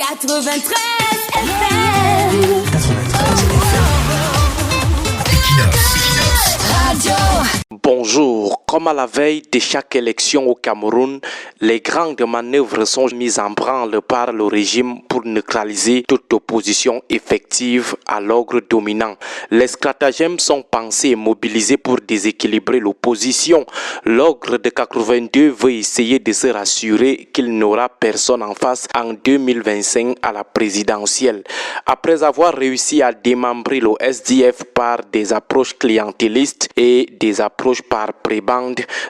93 FM. Radio. Bonjour. Comme à la veille de chaque élection au Cameroun, les grandes manœuvres sont mises en branle par le régime pour neutraliser toute opposition effective à l'ogre dominant. Les stratagèmes sont pensés et mobilisés pour déséquilibrer l'opposition. L'ogre de 82 veut essayer de se rassurer qu'il n'aura personne en face en 2025 à la présidentielle. Après avoir réussi à démembrer le SDF par des approches clientélistes et des approches par prébande,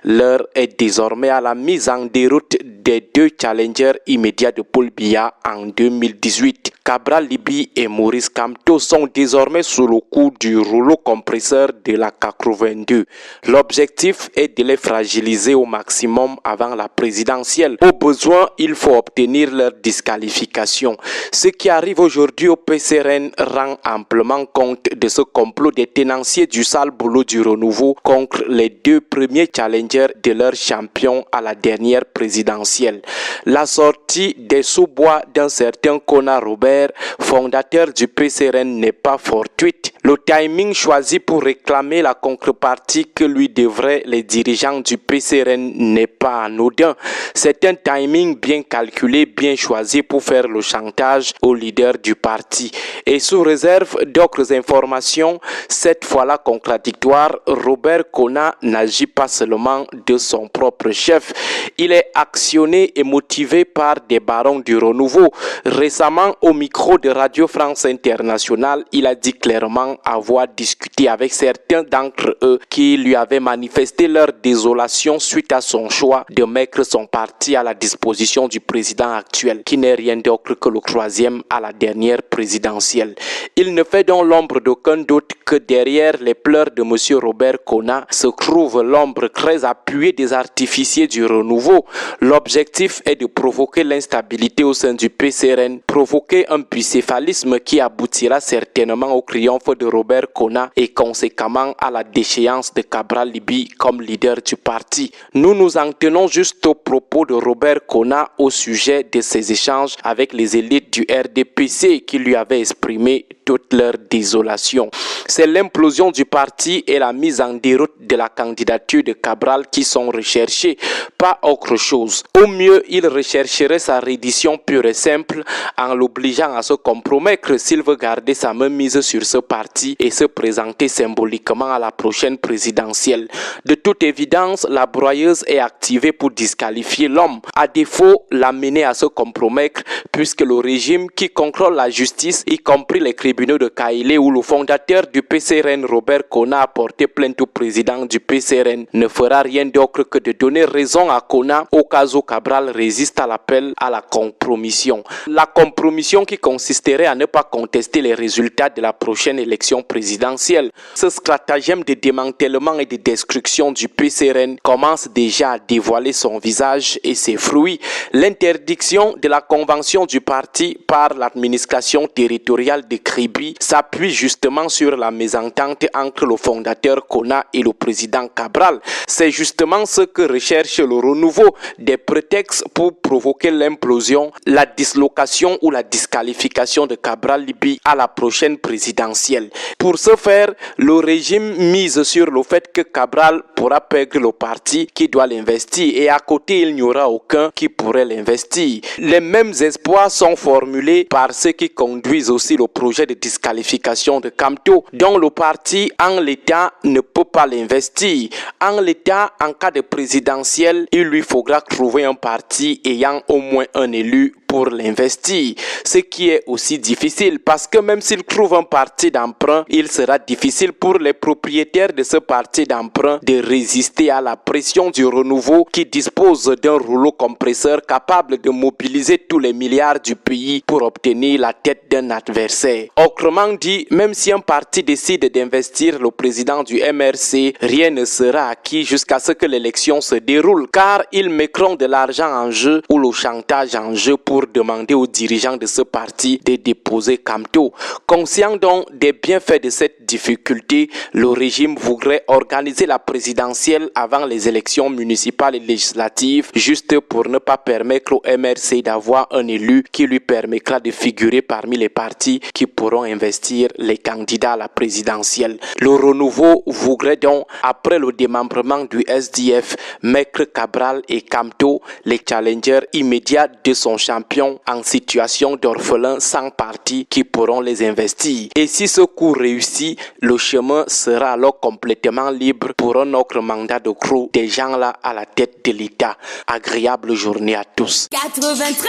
l'heure est désormais à la mise en déroute des deux challengers immédiats de Paul Biya en 2018. Cabral Libby et Maurice Kamto sont désormais sous le coup du rouleau compresseur de la 82. L'objectif est de les fragiliser au maximum avant la présidentielle. Au besoin, il faut obtenir leur disqualification. Ce qui arrive aujourd'hui au PCRN rend amplement compte de ce complot des tenanciers du sale boulot du renouveau contre les deux premiers challengers de leur champion à la dernière présidentielle. La sortie des sous-bois d'un certain Kona Robert, fondateur du PCRN, n'est pas fortuite. Le timing choisi pour réclamer la contrepartie que lui devraient les dirigeants du PCRN n'est pas anodin. C'est un timing bien calculé, bien choisi pour faire le chantage au leader du parti. Et sous réserve d'autres informations, cette fois-là contradictoires, Robert Kona n'agit pas seulement de son propre chef. Il est actionné et motivé par des barons du renouveau. Récemment, au micro de Radio France Internationale, il a dit clairement avoir discuté avec certains d'entre eux qui lui avaient manifesté leur désolation suite à son choix de mettre son parti à la disposition du président actuel, qui n'est rien d'autre que le troisième à la dernière présidentielle. Il ne fait donc l'ombre d'aucun doute que derrière les pleurs de M. Robert Kona se trouve l'ombre très appuyée des artificiers du renouveau. L'objectif est de provoquer l'instabilité au sein du PCRN, provoquer un bicéphalisme qui aboutira certainement au triomphe de Robert Kona et conséquemment à la déchéance de Cabral Libby comme leader du parti. Nous nous en tenons juste aux propos de Robert Kona au sujet de ses échanges avec les élites du RDPC qui lui avaient exprimé toute leur désolation. C'est l'implosion du parti et la mise en déroute de la candidature de Cabral qui sont recherchées, pas autre chose. Au mieux, il rechercherait sa reddition pure et simple en l'obligeant à se compromettre s'il veut garder sa main mise sur ce parti et se présenter symboliquement à la prochaine présidentielle. De toute évidence, la broyeuse est activée pour disqualifier l'homme. À défaut, l'amener à se compromettre puisque le régime qui contrôle la justice, y compris les tribunaux de Kaïlé où le fondateur du PCRN, Robert Kona, a porté plainte au président du PCRN, ne fera rien d'autre que de donner raison à Kona au cas où Cabral résiste à l'appel à la compromission. La compromission qui consisterait à ne pas contester les résultats de la prochaine élection présidentielle. Ce stratagème de démantèlement et de destruction du PCRN commence déjà à dévoiler son visage et ses fruits. L'interdiction de la convention du parti par l'administration territoriale de Kribi s'appuie justement sur la mésentente entre le fondateur Kona et le président Cabral. C'est justement ce que recherche le renouveau, des prétextes pour provoquer l'implosion, la dislocation ou la disqualification de Cabral Libby à la prochaine présidentielle. Pour ce faire, le régime mise sur le fait que Cabral pourra perdre le parti qui doit l'investir et à côté il n'y aura aucun qui pourrait l'investir. Les mêmes espoirs sont formulés par ceux qui conduisent aussi le projet de disqualification de Kamto, dont le parti en l'état ne peut pas l'investir. En l'état, en cas de présidentielle, il lui faudra trouver un parti ayant au moins un élu pour l'investir, ce qui est aussi difficile parce que même s'il trouve un parti d'emprunt, il sera difficile pour les propriétaires de ce parti d'emprunt de résister à la pression du renouveau qui dispose d'un rouleau compresseur capable de mobiliser tous les milliards du pays pour obtenir la tête d'un adversaire. Autrement dit, même si un parti décide d'investir le président du MRC, rien ne sera acquis jusqu'à ce que l'élection se déroule car ils mettront de l'argent en jeu ou le chantage en jeu pour pour demander aux dirigeants de ce parti de déposer Kamto. Conscient donc des bienfaits de cette difficulté, le régime voudrait organiser la présidentielle avant les élections municipales et législatives, juste pour ne pas permettre au MRC d'avoir un élu qui lui permettra de figurer parmi les partis qui pourront investir les candidats à la présidentielle. Le renouveau voudrait donc, après le démembrement du SDF, Maître Cabral et Kamto, les challengers immédiats de son champion en situation d'orphelin sans parti qui pourront les investir. Et si ce coup réussit, le chemin sera alors complètement libre pour un autre mandat de crew des gens là à la tête de l'État. Agréable journée à tous. 93 FM.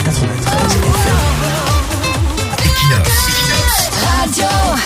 93 FM. Equinox. Radio.